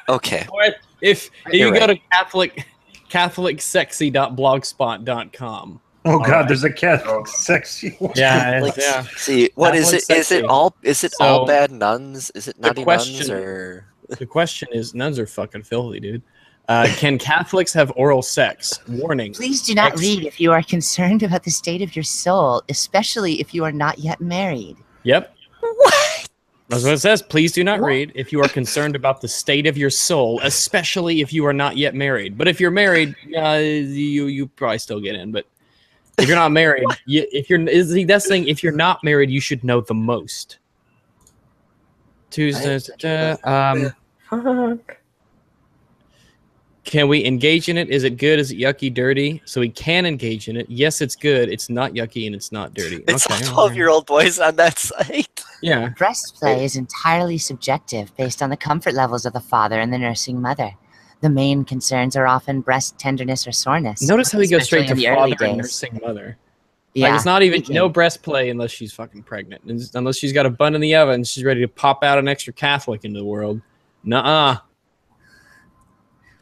Okay. Or if You're you go right. to catholicsexy.blogspot.com. Oh All God, right. there's a Catholic sexy. Yeah, Like, yeah. see, what is Catholic it? Is it sexy. all? Is it all So, bad nuns? Is it nutty nuns question- or? The question is, nuns are fucking filthy, dude. Can Catholics have oral sex? Warning. Please do not Ex- read if you are concerned about the state of your soul, especially if you are not yet married. Yep. What? That's what it says. Please do not read if you are concerned about the state of your soul, especially if you are not yet married. But if you're married, you probably still get in. But if you're not married, that's the thing. If you're not married, you should know the most. Tuesday. Fuck. Can we engage in it? Is it good? Is it yucky, dirty? So we can engage in it. Yes, it's good. It's not yucky and it's not dirty. It's Okay. all 12-year-old boys on that site. Yeah. Breast play is entirely subjective based on the comfort levels of the father and the nursing mother. The main concerns are often breast tenderness or soreness. Notice how he goes straight to especially in the early father and days. nursing mother. Yeah, Like it's not even we can. no breast play unless she's fucking pregnant. Unless she's got a bun in the oven, she's ready to pop out an extra Catholic into the world. Nuh-uh.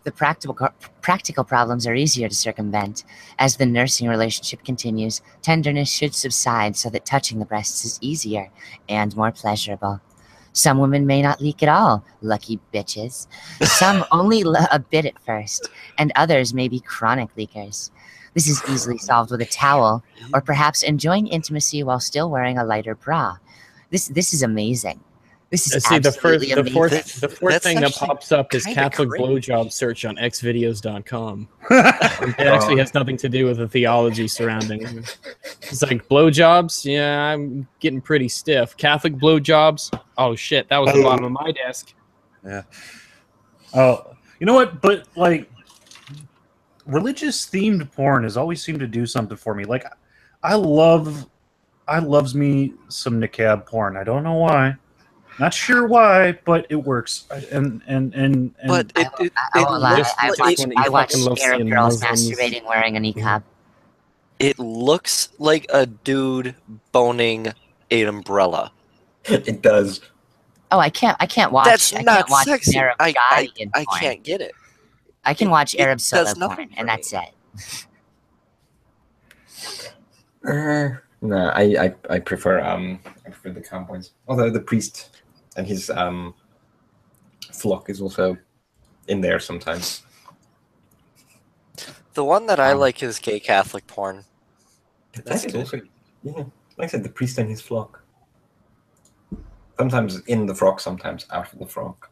The practical problems are easier to circumvent. As the nursing relationship continues, tenderness should subside so that touching the breasts is easier and more pleasurable. Some women may not leak at all, lucky bitches. Some only a bit at first, and others may be chronic leakers. This is easily solved with a towel, or perhaps enjoying intimacy while still wearing a lighter bra. This is amazing. This is See, the absolutely amazing. fourth That's thing that actually pops up is kinda Catholic crazy. blowjob search on xvideos.com. It actually has nothing to do with the theology surrounding it. It's like blowjobs, yeah, I'm getting pretty stiff. Catholic blowjobs, oh shit, that was the bottom of my desk. Yeah. Oh, you know what? But like, religious themed porn has always seemed to do something for me. Like, I loves me some niqab porn. I don't know why. Not sure why, but it works. And But it I won't lie, just I like watch, when you I watch fucking love Arab seeing girls Muslims. masturbating wearing a niqab. it looks like a dude boning an umbrella. It does. Oh, I can't watch. That's I not can't watch sexy. Arab I guy in porn. can't get it. I can watch it Arab does solo nothing porn, for and that's me. it. No, I prefer the cowboys. Although the priest and his flock is also in there sometimes. The one that I like is gay Catholic porn. That's That is good. also, yeah, like I said, the priest and his flock. Sometimes in the frog, sometimes out of the frog.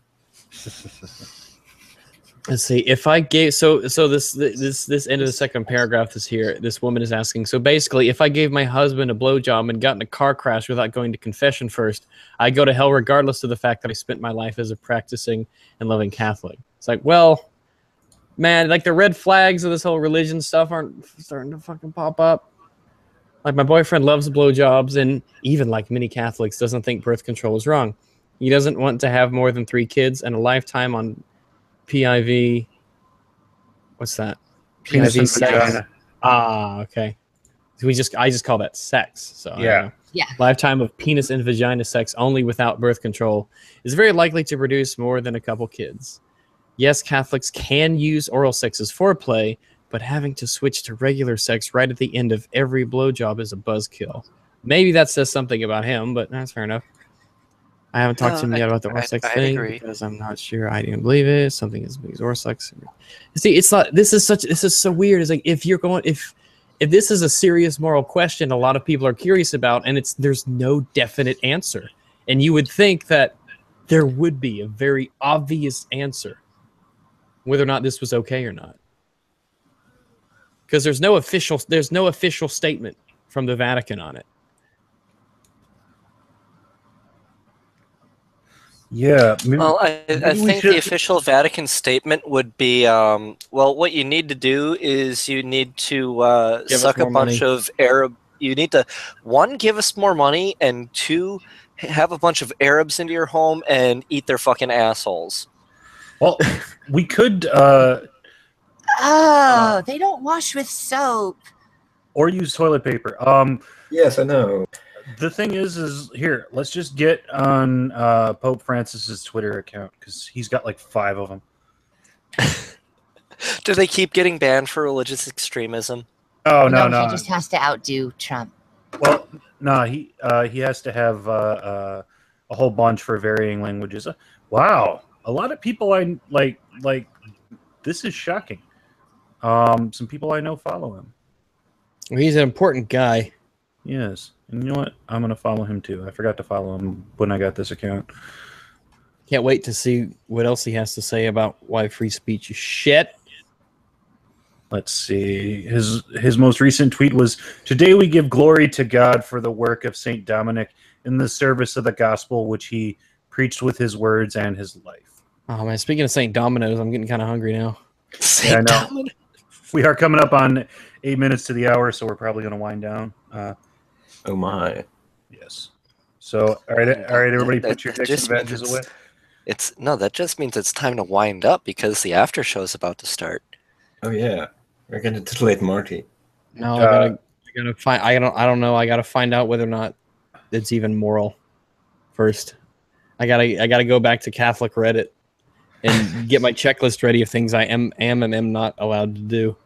Let's see. If I gave this end of the second paragraph is here. This woman is asking. So basically, if I gave my husband a blowjob and got in a car crash without going to confession first, I go to hell regardless of the fact that I spent my life as a practicing and loving Catholic. It's like, well, man, like the red flags of this whole religion stuff aren't starting to fucking pop up. Like my boyfriend loves blowjobs, and even like many Catholics, doesn't think birth control is wrong. He doesn't want to have more than 3 kids and a lifetime on PIV. What's that? Penis and sex. vagina. Ah, okay. I just call that sex. So Yeah. Yeah. lifetime of penis and vagina sex only without birth control is very likely to produce more than a couple kids. Yes, Catholics can use oral sex as foreplay, but having to switch to regular sex right at the end of every blowjob is a buzzkill. Maybe that says something about him, but that's fair enough. I haven't talked to him yet about the oral sex thing because I'm not sure. I didn't believe it. Something is oral sex. See, it's not. This is so weird. It's like if this is a serious moral question, a lot of people are curious about, and there's no definite answer. And you would think that there would be a very obvious answer, whether or not this was okay or not, because there's no official statement from the Vatican on it. Yeah. Well, I think the official Vatican statement would be, well, what you need to do is you need to suck a bunch of Arab. You need to, 1, give us more money, and 2, have a bunch of Arabs into your home and eat their fucking assholes. Well, we could. They don't wash with soap. Or use toilet paper. Yes, I know. The thing is here. Let's just get on Pope Francis's Twitter account because he's got like 5 of them. Do they keep getting banned for religious extremism? Oh no. He just has to outdo Trump. Well, no, he has to have a whole bunch for varying languages. Wow, a lot of people I like. This is shocking. Some people I know follow him. Well, he's an important guy. Yes, and you know what? I'm gonna follow him too. I forgot to follow him when I got this account. Can't wait to see what else he has to say about why free speech is shit. Let's see. His most recent tweet was, "Today we give glory to God for the work of Saint Dominic in the service of the gospel, which he preached with his words and his life." Oh man, speaking of St. Domino's, I'm getting kind of hungry now. Yeah, I know. We are coming up on 8 minutes to the hour, so we're probably going to wind down. Oh my. Yes. So, all right, everybody, put your dicks and veggies away. That just means it's time to wind up because the after show is about to start. Oh yeah, we're gonna titillate Marty. No, I gotta find. I don't know. I gotta find out whether or not it's even moral. First, I gotta go back to Catholic Reddit and get my checklist ready of things I am and am not allowed to do.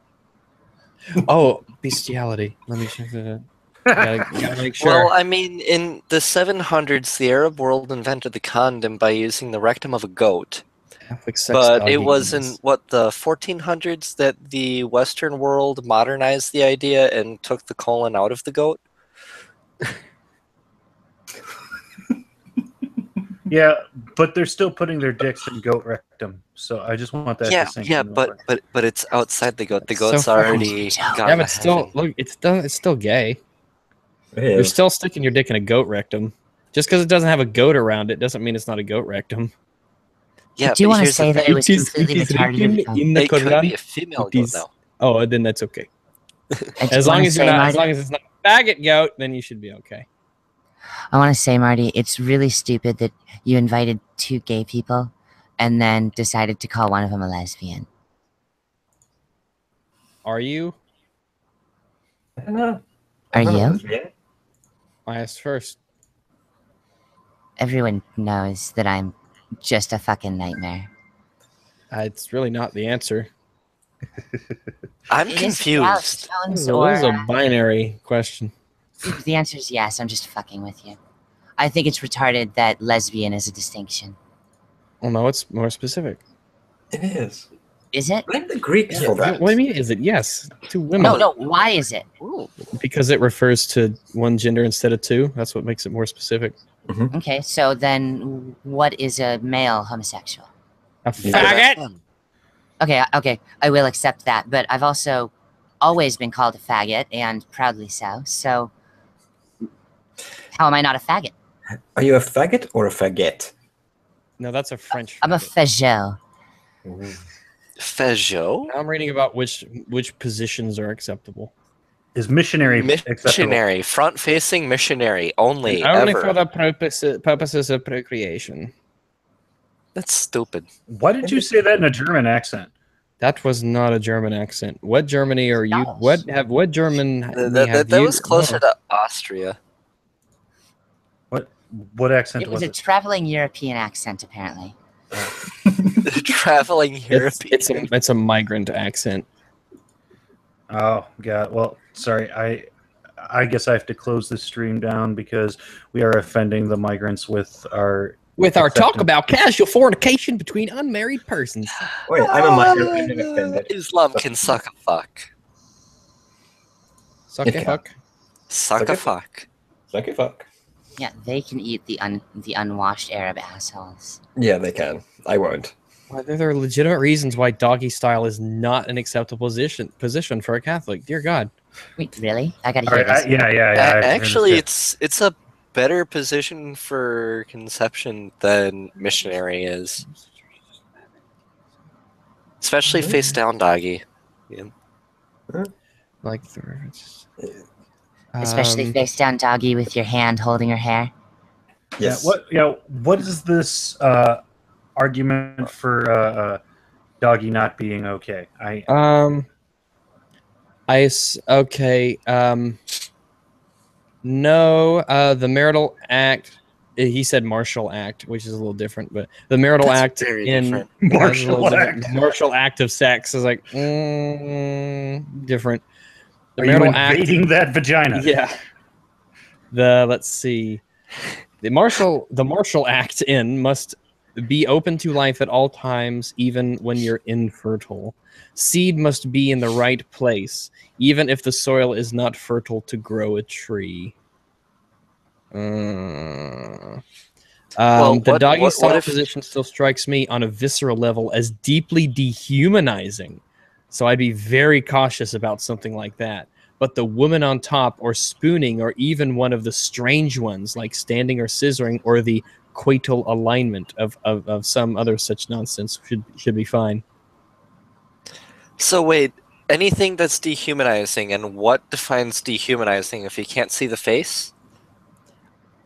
Oh, bestiality. Let me check that out. Gotta make sure. Well, I mean, in the 700s, the Arab world invented the condom by using the rectum of a goat. But it was in, the 1400s that the Western world modernized the idea and took the colon out of the goat? Yeah, but they're still putting their dicks in goat rectum. So I just want that to sink in. But it's outside the goat. The goat's so already gone. Yeah, but still, look, it's still gay. You're still sticking your dick in a goat rectum. Just because it doesn't have a goat around it doesn't mean it's not a goat rectum. Yeah, do you want to say that it was completely retarded? It could be a female goat now. Oh, then that's okay. As long as it's not a faggot goat, then you should be okay. I want to say, Marty, it's really stupid that you invited 2 gay people and then decided to call one of them a lesbian. Are you? I don't know. Are you? I asked first. Everyone knows that I'm just a fucking nightmare. It's really not the answer. I'm confused. This is a binary question. The answer is yes. I'm just fucking with you. I think it's retarded that lesbian is a distinction. Well, no, it's more specific. It is. Is it? Blame the Greeks Yeah, for that. what do you mean? Is it? Yes, 2 women. No. Why is it? Ooh. Because it refers to one gender instead of 2. That's what makes it more specific. Okay, so then what is a male homosexual? A faggot. Okay, I will accept that, but I've also always been called a faggot, and proudly so. So, how am I not a faggot? Are you a faggot or a faggot? No, that's a French. I'm a faggot. faggot. Fajot? I'm reading about which positions are acceptable. Is missionary acceptable? Missionary, front-facing missionary only. Only ever. for the purposes of procreation. That's stupid. Why did you say that in a German accent? That was not a German accent. What Germany are you? Gosh. What German? That was closer to Austria. What accent It was was a it? traveling European accent, apparently. Traveling European. It's a migrant accent. Oh God. Well, sorry. I guess I have to close this stream down because we are offending the migrants with our Talk acceptance. about casual fornication between unmarried persons. Wait, I'm a migrant. I'm not offended. Islam can suck a fuck. Suck It a can. fuck. Suck Okay. a fuck. Suck it, fuck. Yeah, they can eat the unwashed Arab assholes. Yeah, they can. I won't. Well, there are legitimate reasons why doggy style is not an acceptable position for a Catholic. Dear God. Wait, really? I gotta All hear right. this. Yeah. I have to hear Actually, this it's a better position for conception than missionary is. Especially face down doggy. Yeah. Like the reference. Especially face down doggy with your hand holding her hair. Yes. What is this argument for doggy not being okay? Okay. No, the marital act. He said martial act, which is a little different, but the marital That's act very in different. Martial act. The martial act of sex is like different. The Are you marital act. invading that vagina? Yeah. Let's see. The martial act in must be open to life at all times, even when you're infertile. Seed must be in the right place, even if the soil is not fertile to grow a tree. The doggy style position still strikes me on a visceral level as deeply dehumanizing. So I'd be very cautious about something like that. But the woman on top or spooning or even one of the strange ones like standing or scissoring or the coital alignment of some other such nonsense should be fine. So wait, anything that's dehumanizing, and what defines dehumanizing if you can't see the face?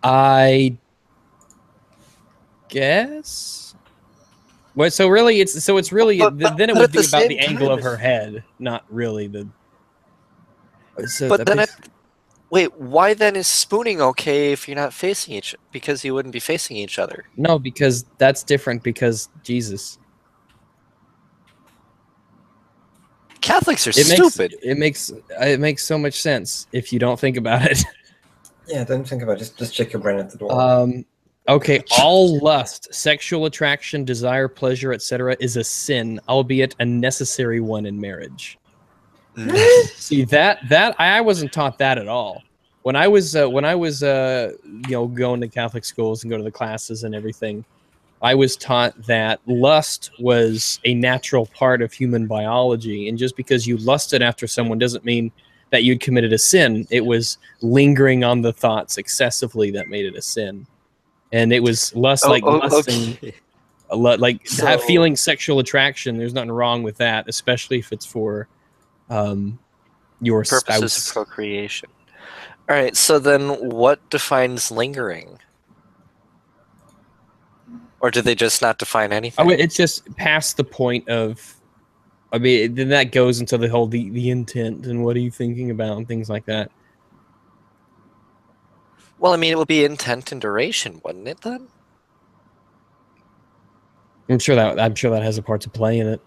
I guess. Well, so really, it's really then it would be about the angle of her head, not really the. So But then, wait, why then is spooning okay if you're not facing each? Because you wouldn't be facing each other. No, because that's different. Because Jesus, Catholics are stupid. It makes so much sense if you don't think about it. Yeah, don't think about it. Just check your brain at the door. Okay, all lust, sexual attraction, desire, pleasure, etc., is a sin, albeit a necessary one in marriage. See that I wasn't taught that at all. When I was going to Catholic schools and go to the classes and everything, I was taught that lust was a natural part of human biology, and just because you lusted after someone doesn't mean that you'd committed a sin. It was lingering on the thoughts excessively that made it a sin. And it was lust, lusting, Okay. feeling sexual attraction. There's nothing wrong with that, especially if it's for your Purposes spouse. of procreation. All right, so then what defines lingering? Or do they just not define anything? Oh, it's just past the point of. I mean, then that goes into the whole the intent and what are you thinking about and things like that. Well, I mean, it would be intent and duration, wouldn't it then? I'm sure that has a part to play in it.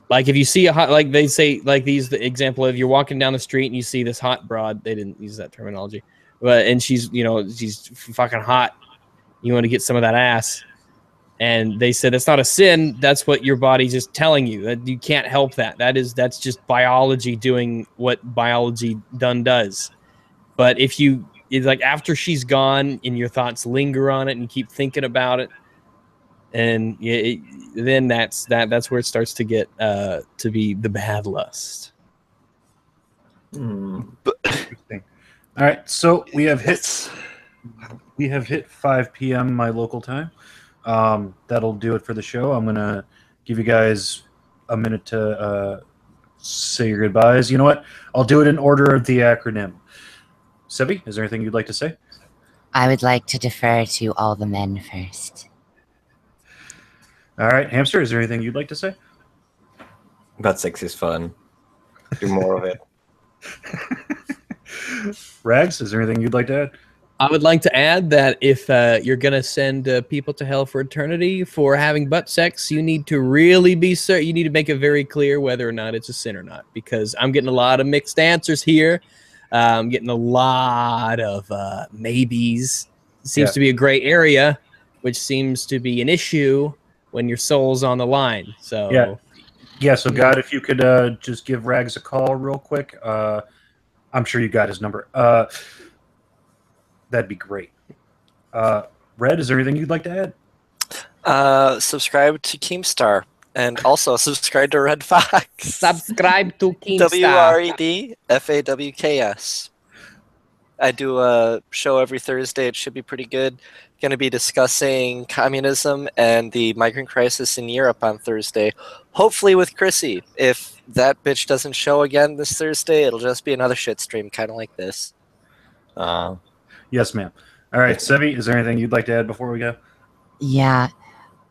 Like if you see a hot, like they say, like the example of you're walking down the street and you see this hot broad. They didn't use that terminology, and she's fucking hot. You want to get some of that ass, And they said that's not a sin. That's what your body's just telling you. That you can't help that. That's just biology doing what biology does. But if it's like after she's gone and your thoughts linger on it and you keep thinking about it, and then that's where it starts to get to be the bad lust. Interesting. All right, so we have hit 5 p.m. my local time. That'll do it for the show. I'm gonna give you guys a minute to say your goodbyes. You know what? I'll do it in order of the acronym. Sebi, is there anything you'd like to say? I would like to defer to all the men first. All right, Hamster, is there anything you'd like to say? That sex is fun. Do more of it. Rags, is there anything you'd like to add? I would like to add that if you're going to send people to hell for eternity for having butt sex, you need to really be certain. You need to make it very clear whether or not it's a sin or not, because I'm getting a lot of mixed answers here. I'm getting a lot of maybes. It seems to be a gray area, which seems to be an issue when your soul's on the line. So yeah. So God, if you could just give Rags a call real quick. I'm sure you got his number. That'd be great. Red, is there anything you'd like to add? Subscribe to Keemstar. And also subscribe to Red Fox. Subscribe to Keemstar. WREDFAWKS. I do a show every Thursday. It should be pretty good. Going to be discussing communism and the migrant crisis in Europe on Thursday. Hopefully with Chrissy. If that bitch doesn't show again this Thursday, it'll just be another shit stream, kind of like this. Yes, ma'am. All right, Sebi, is there anything you'd like to add before we go? Yeah,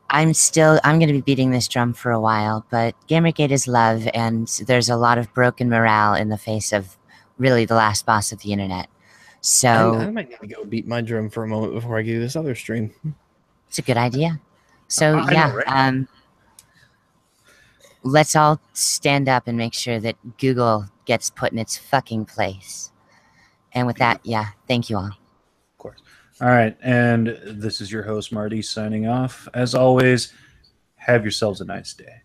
I'm going to be beating this drum for a while, but Gamergate is love, and there's a lot of broken morale in the face of really the last boss of the internet. So I might need to go beat my drum for a moment before I do this other stream. It's a good idea. So let's all stand up and make sure that Google gets put in its fucking place. And with that, thank you all. Of course. All right, and this is your host, Marty, signing off. As always, have yourselves a nice day.